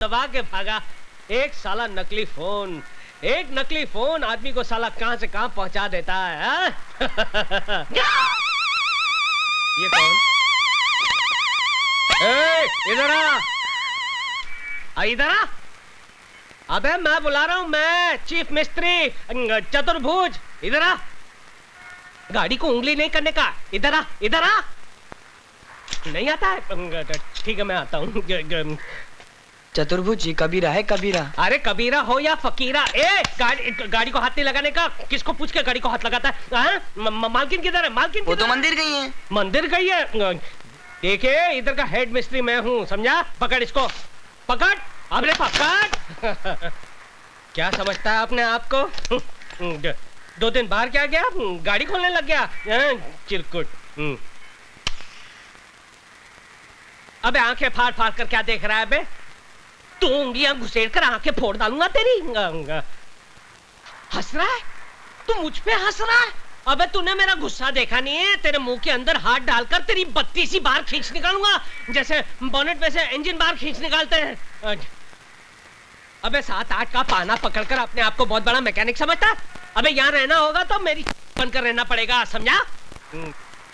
दबा के भागा। एक साला नकली फोन, एक नकली फोन आदमी को साला कहां से कहां पहुंचा देता है। ये कौन? इधर आ, इधर आ। अबे मैं बुला रहा हूं, मैं चीफ मिस्त्री चतुर्भुज। इधर आ। गाड़ी को उंगली नहीं करने का। इधर आ, इधर आ। नहीं आता है? ठीक है मैं आता हूँ। चतुर्भुज जी, कबीरा है कबीरा। अरे कबीरा हो या फकीरा, गाड़ी को हाथ नहीं लगाने का। किसको पूछ के गाड़ी को हाथ लगाता है? मालकिन किधर है? मालकिन वो तो मंदिर गई है। मंदिर गई है? देखिए इधर का हेड मिस्त्री मैं हूँ, समझा? पकड़ इसको, पकड़। अबे पकड़। क्या समझता है अपने आप को? 2 दिन बाहर क्या गया, गाड़ी खोलने लग गया चिरकुट। अबे आंखें फाड़ फाड़ कर क्या देख रहा है बे? तू उंगलियां घुसेड़ कर आंखें फोड़ डालूंगा तेरी। हंस रहा है तू? मुझ पे हंस रहा है? अबे तूने मेरा गुस्सा देखा नहीं है? तेरे मुंह के अंदर हाथ डालकर तेरी 32 बार खींच निकालूंगा, जैसे बोनेट में से इंजन बार खींच निकालते हैं। अबे 7-8 का पाना पकड़कर अपने आप को बहुत बड़ा मैकेनिक समझता? अबे यहाँ रहना होगा तो मेरी बनकर रहना पड़ेगा, समझा?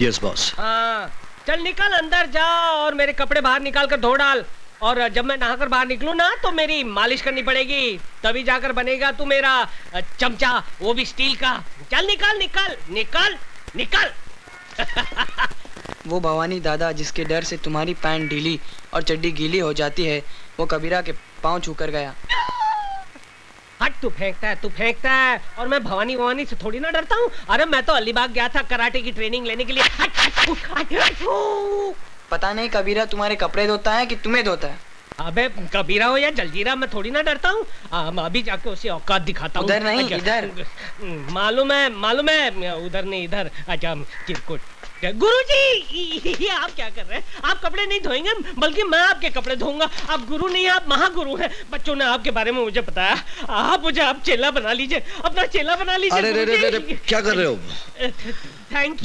Yes boss. हाँ चल निकल, अंदर जा और मेरे कपड़े बाहर निकाल कर धो डाल। और जब मैं नहाकर बाहर निकलूं ना तो मेरी मालिश करनी पड़ेगी, तभी जाकर बनेगा तू मेरा चमचा, वो भी स्टील का। चल निकल निकल निकल निकल। वो भवानी दादा जिसके डर से तुम्हारी पैंट ढीली और चड्डी गीली हो जाती है, वो कबीरा के पांव छूकर गया। हट, तू फेंकता है और मैं भवानी से थोड़ी ना डरता हूँ। अरे मैं तो अलीबाग गया था कराटे की ट्रेनिंग लेने के लिए। पता नहीं कबीरा तुम्हारे कपड़े धोता है कि तुम्हें धोता है। अबे कबीरा हो या जलजीरा, मैं थोड़ी ना डरता हूँ। अभी जाके उसे औकात दिखाता हूँ। उधर नहीं, इधर। मालूम है, उधर नहीं इधर। अच्छा चिरकुट। गुरुजी, ये आप क्या कर रहे हैं? आप कपड़े नहीं धोएंगे बल्कि मैं आपके कपड़े धोऊंगा। आप गुरु नहीं, आप महागुरु हैं। बच्चों ने आपके बारे में मुझे बताया। आप मुझे चेला बना लीजिए, अपना चेला बना लीजिए। अरे क्या कर रहे हो? Thank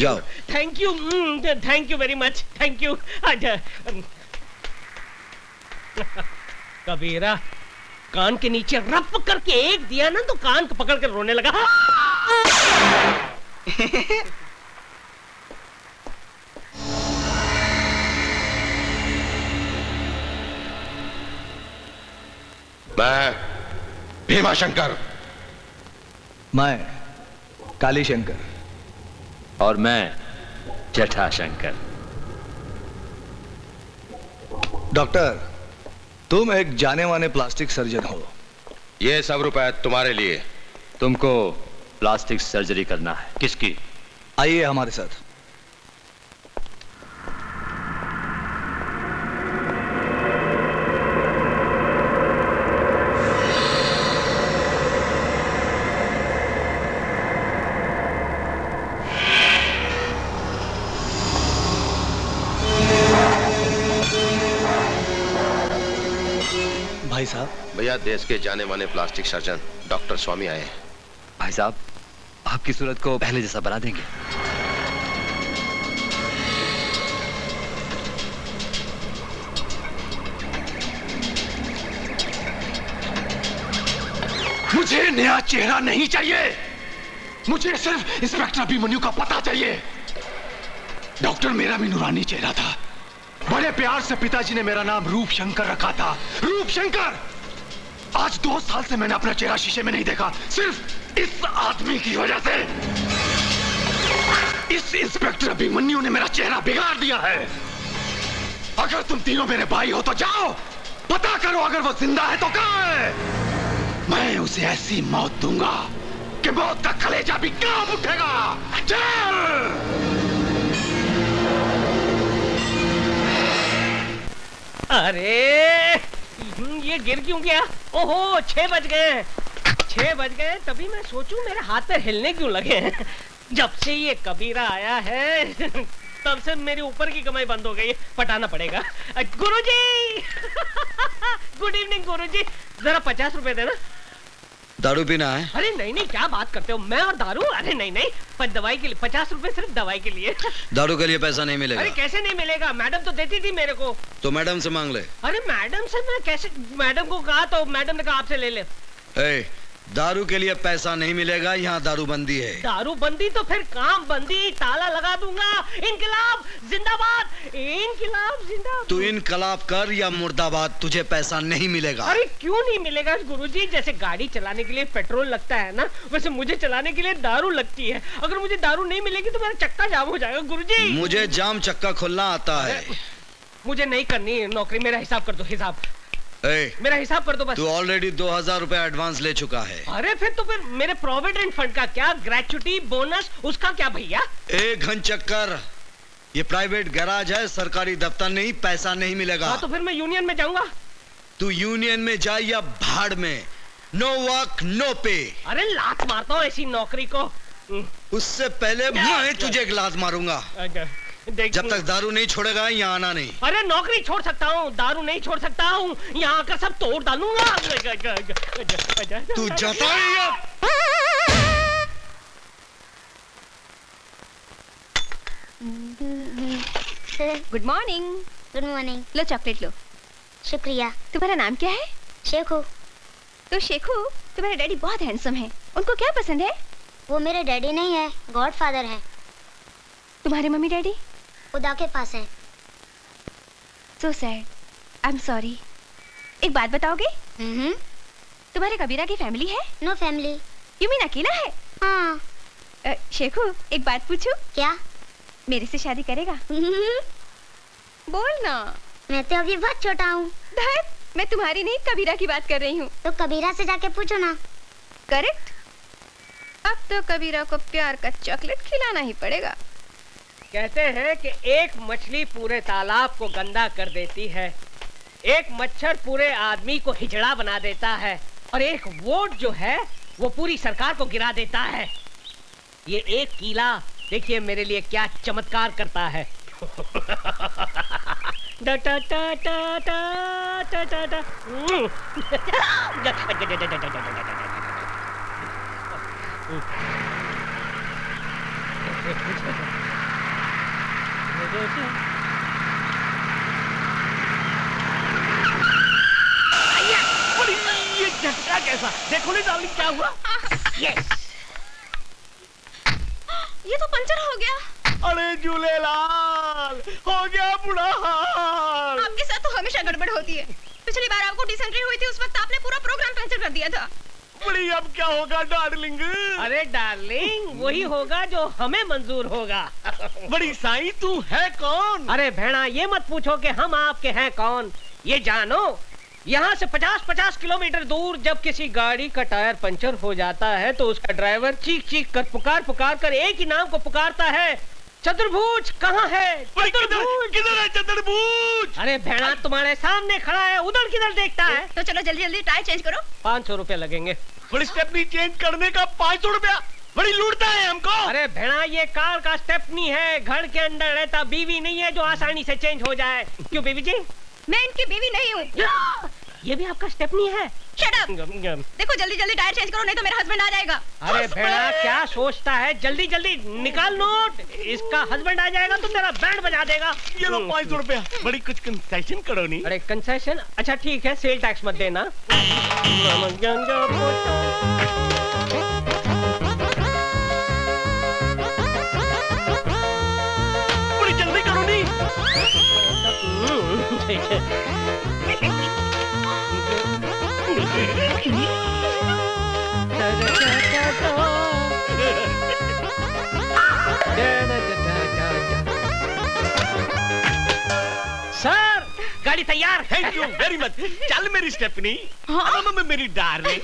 you very much, thank you. Kabira कान के नीचे रफ करके एक दिया ना तो कान को पकड़ कर रोने लगा। मैं भीमाशंकर। मैं काली शंकर। और मैं जटाशंकर। डॉक्टर, तुम एक जाने माने प्लास्टिक सर्जन हो। ये सब रुपए तुम्हारे लिए। तुमको प्लास्टिक सर्जरी करना है। किसकी? आइए हमारे साथ। भाई साहब। भैया, देश के जाने माने प्लास्टिक सर्जन डॉक्टर स्वामी आए हैं। भाई साहब, आपकी सूरत को पहले जैसा बना देंगे। मुझे नया चेहरा नहीं चाहिए, मुझे सिर्फ इंस्पेक्टर अभिमन्यु का पता चाहिए। डॉक्टर मेरा भी नूरानी चेहरा था। बड़े प्यार से पिताजी ने मेरा नाम रूप शंकर रखा था। रूप शंकर। आज 2 साल से मैंने अपना चेहरा शीशे में नहीं देखा, सिर्फ इस आदमी की वजह से। इस इंस्पेक्टर अभिमन्यु ने मेरा चेहरा बिगाड़ दिया है। अगर तुम तीनों मेरे भाई हो तो जाओ पता करो, अगर वो जिंदा है तो कहां है। मैं उसे ऐसी मौत दूंगा कि मौत का कलेजा भी कांप उठेगा। चल! अरे ये गिर क्यों गया? ओहो 6 बज गए। 6 बज गए तभी मैं सोचूं मेरे हाथ पैर हिलने क्यों लगे हैं। जब से ये कबीरा आया है तब से मेरे ऊपर की कमाई बंद हो गई। पटाना पड़ेगा। गुरुजी। गुड इवनिंग गुरुजी, जरा 50 रुपए देना। दारू पीना है? अरे नहीं नहीं, क्या बात करते हो, मैं और दारू? अरे नहीं नहीं, पर दवाई के लिए 50 रुपए सिर्फ दवाई के लिए। दारू के लिए पैसा नहीं मिलेगा। अरे कैसे नहीं मिलेगा, मैडम तो देती थी मेरे को। तो मैडम से मांग ले। अरे मैडम से मैं कैसे, मैडम को कहा तो मैडम ने कहा आपसे ले ले। दारू के लिए पैसा नहीं मिलेगा, यहाँ दारू बंदी है। दारू बंदी तो फिर काम बंदी, ताला लगा दूंगा। इनकलाब जिंदाबाद, इनकलाब जिंदाबाद। तू इनकलाब कर या मुर्दाबाद, तुझे पैसा नहीं मिलेगा। अरे क्यों नहीं मिलेगा गुरुजी? जैसे गाड़ी चलाने के लिए पेट्रोल लगता है ना, वैसे मुझे चलाने के लिए दारू लगती है। अगर मुझे दारू नहीं मिलेगी तो मेरा चक्का जाम हो जाएगा गुरुजी। मुझे जाम चक्का खोलना आता है। मुझे नहीं करनी है नौकरी, मेरा हिसाब कर दो, हिसाब। मेरा हिसाब कर दो बस। तू ऑलरेडी 2000 रुपए एडवांस ले चुका है। अरे फिर तो फिर मेरे प्रोविडेंट फंड का क्या, ग्रेचुटी बोनस उसका क्या भैया? एक घन चक्कर, ये प्राइवेट गैराज है, सरकारी दफ्तर नहीं, पैसा नहीं मिलेगा। हाँ तो फिर मैं यूनियन में जाऊंगा। तू यूनियन में जा या भाड़ में, नो वर्क नो पे। अरे लात मारता हूँ ऐसी नौकरी को। उससे पहले मैं तुझे एक लात मारूंगा। जब तक दारू नहीं छोड़ेगा यहाँ आना नहीं। अरे नौकरी छोड़ सकता हूँ, दारू नहीं छोड़ सकता हूँ, यहाँ आकर सब तोड़ डालूंगा। तू जाता है? Good morning. Good morning. लो चॉकलेट लो। शुक्रिया। तुम्हारा नाम क्या है? शेखू। तो शेखू, तुम्हारे डैडी बहुत हैंडसम है, उनको क्या पसंद है? वो मेरे डैडी नहीं है, गॉडफादर है। तुम्हारे मम्मी डैडी? खुदा के पास है। So sad, I am sorry. एक बात बताओगे? तुम्हारे कबीरा की फैमिली है? No family. यू मीन अकेला है? हाँ। शेखू, एक बात पूछूं? क्या? मेरे से शादी करेगा? बोल ना। मैं तो अभी बहुत छोटा हूँ। धर, मैं तुम्हारी नहीं कबीरा की बात कर रही हूँ। तो कबीरा से जाके पूछो ना। करेक्ट। अब तो कबीरा को प्यार का चॉकलेट खिलाना ही पड़ेगा। कहते हैं कि एक मछली पूरे तालाब को गंदा कर देती है, एक मच्छर पूरे आदमी को हिजड़ा बना देता है, और एक वोट जो है वो पूरी सरकार को गिरा देता है। ये एक कीला देखिए मेरे लिए क्या चमत्कार करता है। डा टा टा टा टा टा टा। ये झटका कैसा, देखो नहीं डार्लिंग क्या हुआ? यस, ये तो पंचर हो गया। अरे झूलेलाल, हो गया बुरा हाल। आपके साथ तो हमेशा गड़बड़ होती है। पिछली बार आपको डिसेंट्री हुई थी, उस वक्त आपने पूरा प्रोग्राम कैंसिल कर दिया था। बड़ी अब क्या होगा डार्लिंग? अरे डार्लिंग वही होगा जो हमें मंजूर होगा। बड़ी साईं तू है कौन? अरे भेड़ा ये मत पूछो कि हम आपके हैं कौन, ये जानो यहाँ से 50-50 किलोमीटर दूर जब किसी गाड़ी का टायर पंचर हो जाता है तो उसका ड्राइवर चीख चीख कर पुकार कर एक ही नाम को पुकारता है, चतुर्भुज कहाँ है? किधर है चतुर्भुज? अरे भेड़ा तुम्हारे सामने खड़ा है, उधर किधर देखता है? तो चलो जल्दी जल्दी टायर चेंज करो। 500 रुपया लगेंगे। बड़ी स्टेपनी चेंज करने का 500 रुपया, बड़ी लूटता है हमको। अरे भेड़ा ये कार का स्टेपनी है, घर के अंदर रहता बीवी नहीं है जो आसानी से चेंज हो जाए। क्यों बीवी जी? मैं इनकी बीवी नहीं हूँ। ये भी आपका स्टेपनी है? Shut up. देखो जल्दी जल्दी टायर चेंज करो नहीं तो मेरा हस्बैंड आ जाएगा। अरे भेड़ा क्या सोचता है, जल्दी जल्दी निकाल नोट, इसका हस्बैंड आ जाएगा तो तेरा बैंड बजा देगा। ये लो 500 रुपया, बड़ी कुछ कंसेशन करो नहीं। अरे कंसेशन? अच्छा ठीक है, सेल टैक्स मत देना। बड़ी जल्दी करो नहीं। सर गाड़ी तैयार। Thank you very much. चल मेरी स्टेपनी। हाँ? मेरी डार्लिंग।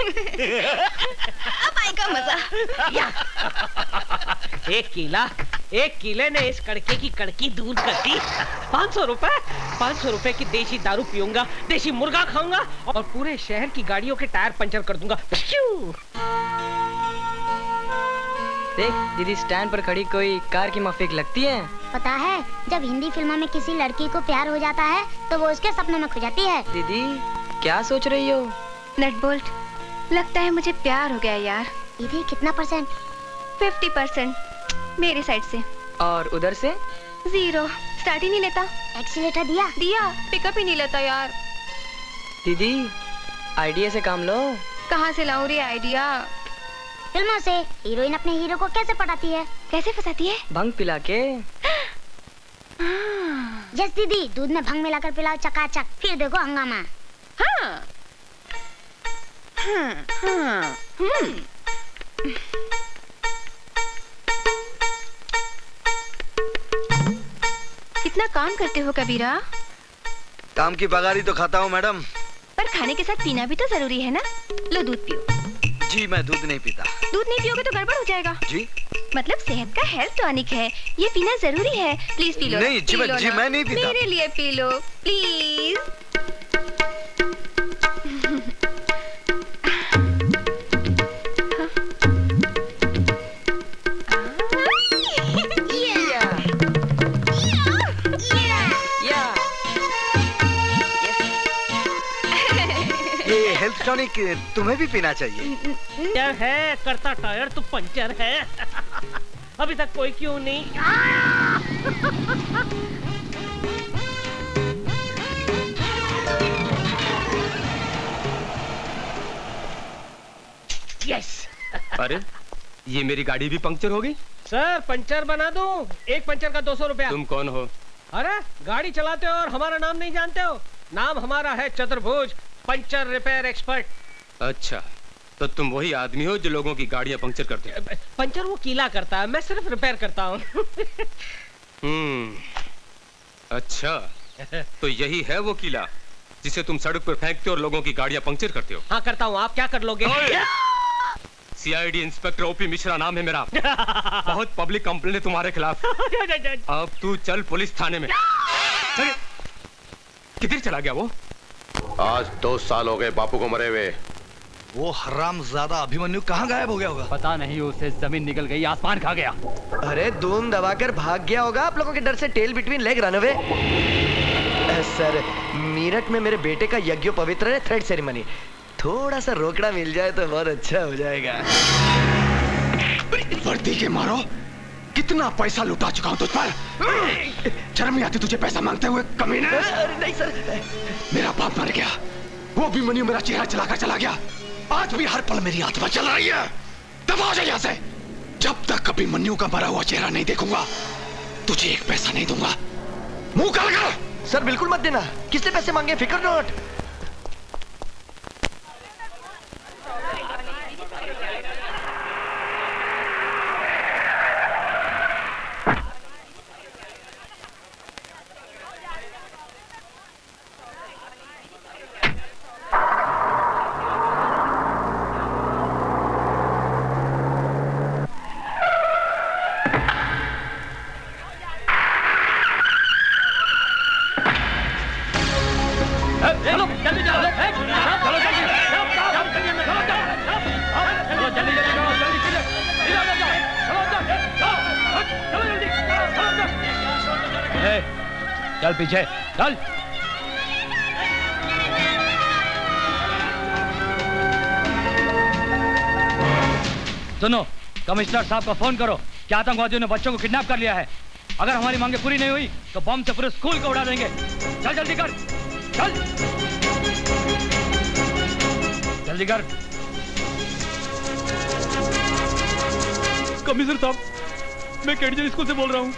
अब आएगा मजा। एक कीले ने इस कड़के की कड़की दूर कर दी। 500 रुपए की देसी दारू पीऊंगा, देसी मुर्गा खाऊंगा और पूरे शहर की गाड़ियों के टायर पंचर कर दूंगा। देख दीदी, स्टैंड पर खड़ी कोई कार की माफिक लगती है। पता है, जब हिंदी फिल्मों में किसी लड़की को प्यार हो जाता है तो वो उसके सपनों में खो जाती है। दीदी क्या सोच रही हो? नट बोल्ट लगता है मुझे प्यार हो गया यार। दीदी कितना %? 50% मेरी साइड से। और उधर से? 0। स्टार्ट ही नहीं लेता। एक्सीलेटर दिया? दिया, पिकअप ही नहीं लेता यार। दीदी आइडिया से काम लो। कहाँ से लाऊं रे आइडिया? फिल्मों से। हीरोइन अपने हीरो को कैसे पटाती है? कैसे फंसाती है? भंग पिला के। यस दीदी, दूध में भंग मिलाकर पिलाओ चकाचक, फिर देखो हंगामा। हाँ। कितना काम करते हो कबीरा? काम की पगारी तो खाता हूँ मैडम। पर खाने के साथ पीना भी तो जरूरी है ना। लो दूध पियो। जी मैं दूध नहीं पीता। दूध नहीं पियोगे तो गड़बड़ हो जाएगा। जी मतलब सेहत का हेल्थ टॉनिक है, ये पीना जरूरी है। Please P low. नहीं जी, पी लो जी ना। मैं नहीं पीता। मेरे लिए पी लो प्लीज। ये हेल्थ टॉनिक तुम्हें भी पीना चाहिए। क्या है करता टायर तो पंचर है। अभी तक कोई क्यों नहीं? यस। अरे ये मेरी गाड़ी भी पंक्चर हो गई। सर पंचर बना दूं? एक पंचर का 200 रुपया। तुम कौन हो? अरे गाड़ी चलाते हो और हमारा नाम नहीं जानते हो? नाम हमारा है चतुर्भुज, पंचर रिपेयर एक्सपर्ट। अच्छा तो तुम वही आदमी हो जो लोगों की गाड़ियां पंक्चर करते हो? पंचर वो कीला करता है, मैं सिर्फ रिपेयर करता हूँ। अच्छा तो यही है वो किला जिसे तुम सड़क पर फेंकते हो और लोगों की गाड़ियां पंक्चर करते हो? हाँ करता हूँ। आप क्या कर लोगे? सीआईडी इंस्पेक्टर ओपी मिश्रा नाम है मेरा। बहुत पब्लिक कंप्लेंट है तुम्हारे खिलाफ। अब तू चल पुलिस थाने में। अरे, किधर चला गया वो? आज 2 साल हो गए बापू को मरे हुए। वो हरामजादा अभिमन्यु कहाँ गायब हो गया होगा? पता नहीं, उसे जमीन निकल गई, आसमान खा गया। अरे धूम दबाकर भाग गया होगा आप लोगों के डर से। Tell between leg run away. Sir Meerut में मेरे बेटे का यज्ञोपवित्र है, थ्रेड सेरेमनी। थोड़ा सा रोकड़ा मिल जाए तो बहुत अच्छा हो जाएगा। वर्दी के मारो, कितना पैसा लुटा चुका हूं तुझ पर। शर्म नहीं आती तुझे पैसा मांगते हुए कमीने? नहीं सर, मेरा बाप मर गया, वो अभिमन्यु मेरा चेहरा चलाकर चला गया। आज भी हर पल मेरी आत्मा चल रही है। दबा जा यहाँ से। जब तक अभिमन्यु का मरा हुआ चेहरा नहीं देखूंगा तुझे एक पैसा नहीं दूंगा। मुंह काला कर। सर बिल्कुल मत देना। किसने पैसे मांगे? फिकर नॉट। चल पीछे चल। सुनो, कमिश्नर साहब को फोन करो कि आतंकवादियों ने बच्चों को किडनैप कर लिया है। अगर हमारी मांगे पूरी नहीं हुई तो बम से पूरे स्कूल को उड़ा देंगे। चल जल्दी कर, चल जल्दी कर। कमिश्नर साहब, मैं केडीजे स्कूल से बोल रहा हूँ।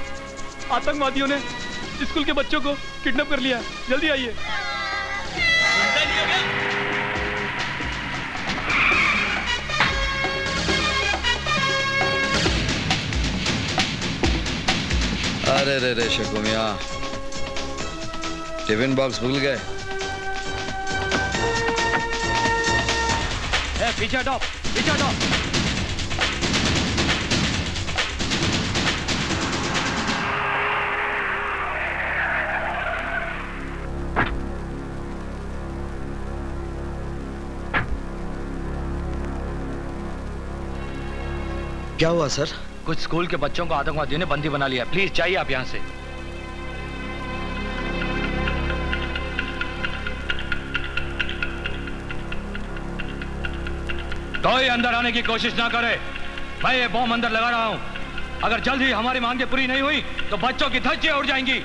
आतंकवादियों ने स्कूल के बच्चों को किडनैप कर लिया। जल्दी आइए। अरे रे रे शकुमिया, टिफिन बॉक्स भूल गए। पीछे हटो, पीछे हटो। क्या हुआ सर? कुछ स्कूल के बच्चों को आतंकवादियों ने बंदी बना लिया। प्लीज चाहिए आप यहाँ से। कोई अंदर आने की कोशिश ना करे। मैं ये बॉम्ब अंदर लगा रहा हूं। अगर जल्द ही हमारी मांगे पूरी नहीं हुई तो बच्चों की धज्जियां उड़ जाएंगी।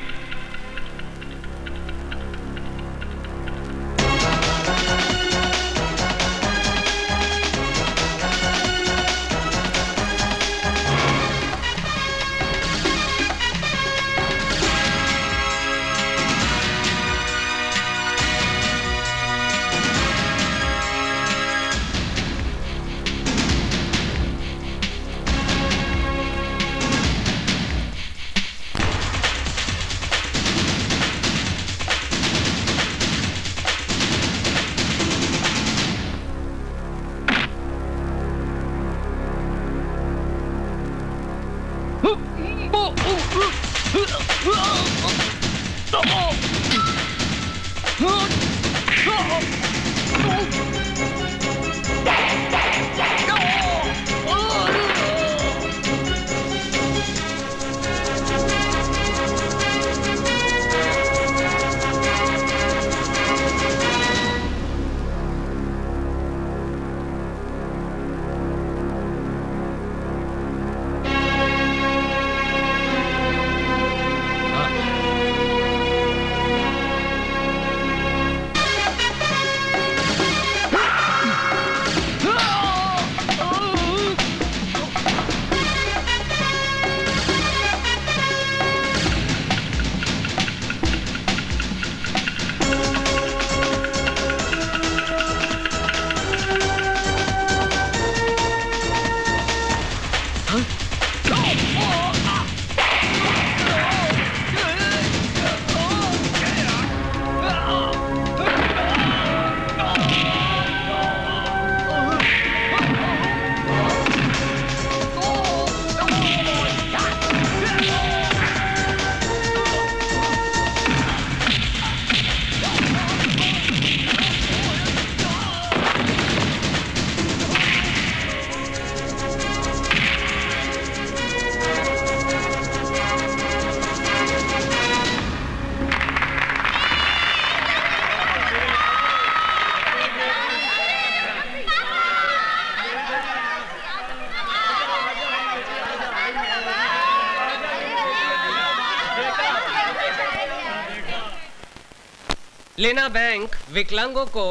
लेना बैंक विकलांगों को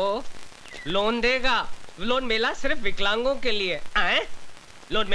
लोन देगा। लोन मिला सिर्फ विकलांगों के लिए। लोन